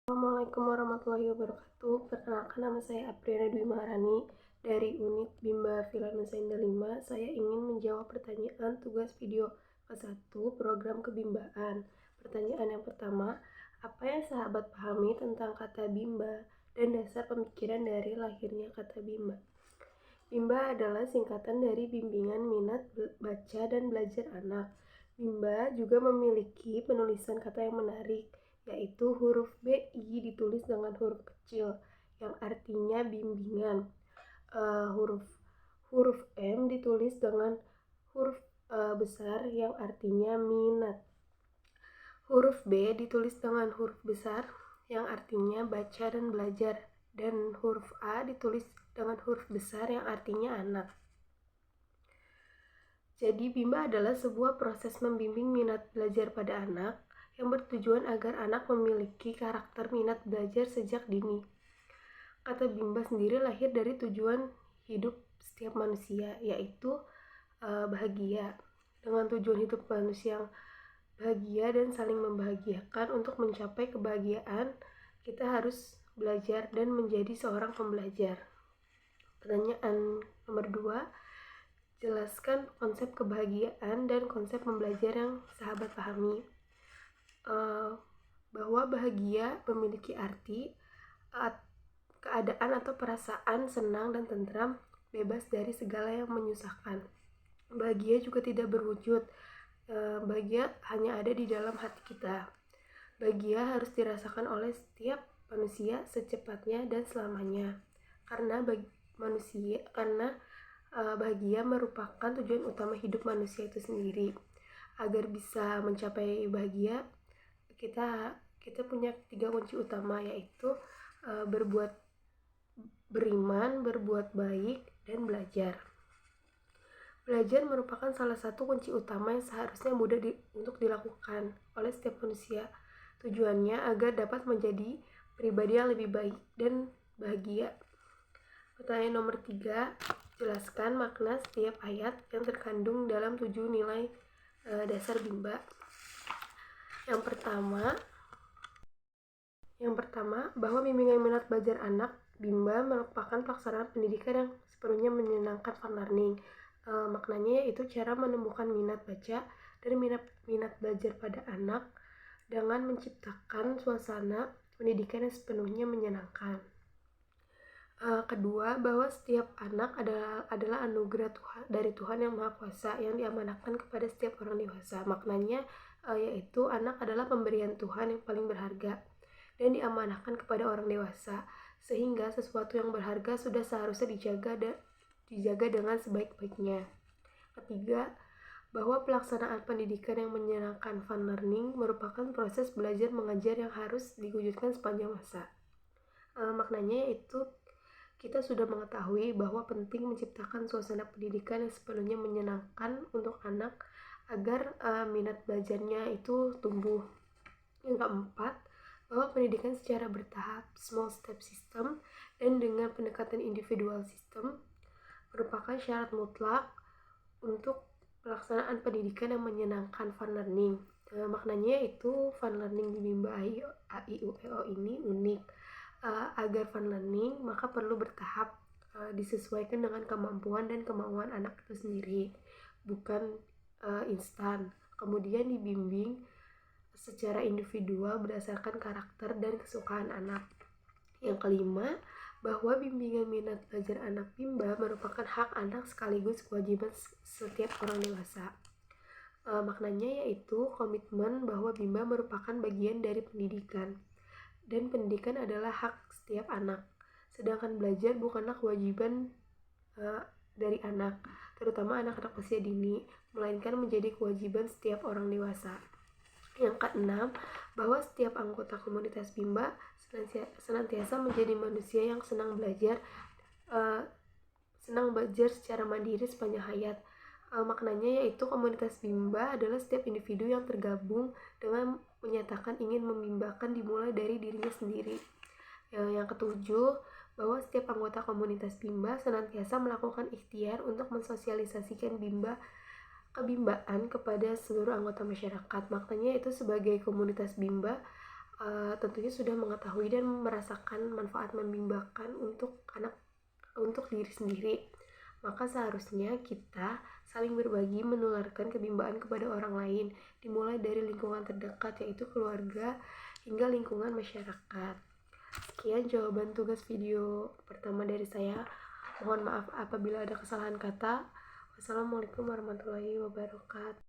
Assalamualaikum warahmatullahi wabarakatuh. Perkenalkan, nama saya Apriana Dwi Maharani dari unit Bimba Filanusa Indah 5. Saya ingin menjawab pertanyaan tugas video ke-1 program kebimbaan. Pertanyaan yang pertama, apa yang sahabat pahami tentang kata bimba dan dasar pemikiran dari lahirnya kata bimba? Bimba adalah singkatan dari bimbingan minat baca dan belajar anak. Bimba juga memiliki penulisan kata yang menarik, yaitu huruf BI ditulis dengan huruf kecil yang artinya bimbingan. Huruf M ditulis dengan huruf besar yang artinya minat. Huruf B ditulis dengan huruf besar yang artinya baca dan belajar, dan huruf A ditulis dengan huruf besar yang artinya anak. Jadi bimba adalah sebuah proses membimbing minat belajar pada anak yang bertujuan agar anak memiliki karakter minat belajar sejak dini. Kata bimba sendiri lahir dari tujuan hidup setiap manusia, yaitu bahagia. Dengan tujuan hidup manusia yang bahagia dan saling membahagiakan, untuk mencapai kebahagiaan kita harus belajar dan menjadi seorang pembelajar. Pertanyaan nomor 2, jelaskan konsep kebahagiaan dan konsep membelajar yang sahabat pahami. Bahwa bahagia memiliki arti keadaan atau perasaan senang dan tentram, bebas dari segala yang menyusahkan. Bahagia juga tidak berwujud. Bahagia hanya ada di dalam hati kita. Bahagia harus dirasakan oleh setiap manusia secepatnya dan selamanya. Karena bahagia merupakan tujuan utama hidup manusia itu sendiri. Agar bisa mencapai bahagia, kita punya 3 kunci utama, yaitu beriman, berbuat baik, dan belajar. Belajar merupakan salah satu kunci utama yang seharusnya mudah untuk dilakukan oleh setiap manusia. Tujuannya agar dapat menjadi pribadi yang lebih baik dan bahagia. Pertanyaan nomor 3, jelaskan makna setiap ayat yang terkandung dalam 7 nilai dasar bimba. Yang pertama, bahwa bimbingan minat belajar anak bimba merupakan pelaksanaan pendidikan yang sepenuhnya menyenangkan fun learning. Maknanya yaitu cara menumbuhkan minat baca dan minat belajar pada anak dengan menciptakan suasana pendidikan yang sepenuhnya menyenangkan. Kedua, bahwa setiap anak adalah anugerah dari Tuhan yang Maha Kuasa yang diamanahkan kepada setiap orang dewasa. Maknanya yaitu anak adalah pemberian Tuhan yang paling berharga dan diamanahkan kepada orang dewasa, sehingga sesuatu yang berharga sudah seharusnya dijaga dengan sebaik-baiknya. Ketiga, bahwa pelaksanaan pendidikan yang menyenangkan fun learning merupakan proses belajar mengajar yang harus diwujudkan sepanjang masa. Maknanya yaitu kita sudah mengetahui bahwa penting menciptakan suasana pendidikan yang sepenuhnya menyenangkan untuk anak agar minat belajarnya itu tumbuh. Yang keempat, bahwa pendidikan secara bertahap, small step system, dan dengan pendekatan individual system merupakan syarat mutlak untuk pelaksanaan pendidikan yang menyenangkan fun learning. Maknanya itu fun learning di bimba AIUEO ini unik. Agar fun learning maka perlu bertahap, disesuaikan dengan kemampuan dan kemauan anak itu sendiri, bukan instan. Kemudian dibimbing secara individual berdasarkan karakter dan kesukaan anak. Yang kelima, bahwa bimbingan minat belajar anak bimba merupakan hak anak sekaligus kewajiban setiap orang dewasa. Maknanya yaitu komitmen bahwa bimba merupakan bagian dari pendidikan, dan pendidikan adalah hak setiap anak, sedangkan belajar bukanlah kewajiban dari anak, terutama anak-anak usia dini, melainkan menjadi kewajiban setiap orang dewasa. Yang keenam, bahwa setiap anggota komunitas bimba senantiasa menjadi manusia yang senang belajar secara mandiri sepanjang hayat. Maknanya yaitu komunitas bimba adalah setiap individu yang tergabung dengan menyatakan ingin membimbakan dimulai dari dirinya sendiri. Yang ketujuh, bahwa setiap anggota komunitas bimba senantiasa melakukan ikhtiar untuk mensosialisasikan kebimbaan kepada seluruh anggota masyarakat. Maknanya itu sebagai komunitas bimba, tentunya sudah mengetahui dan merasakan manfaat membimbangkan untuk anak, untuk diri sendiri. Maka seharusnya kita saling berbagi, menularkan kebimbaan kepada orang lain, dimulai dari lingkungan terdekat yaitu keluarga hingga lingkungan masyarakat. Sekian jawaban tugas video pertama dari saya. Mohon maaf apabila ada kesalahan kata. Wassalamualaikum warahmatullahi wabarakatuh.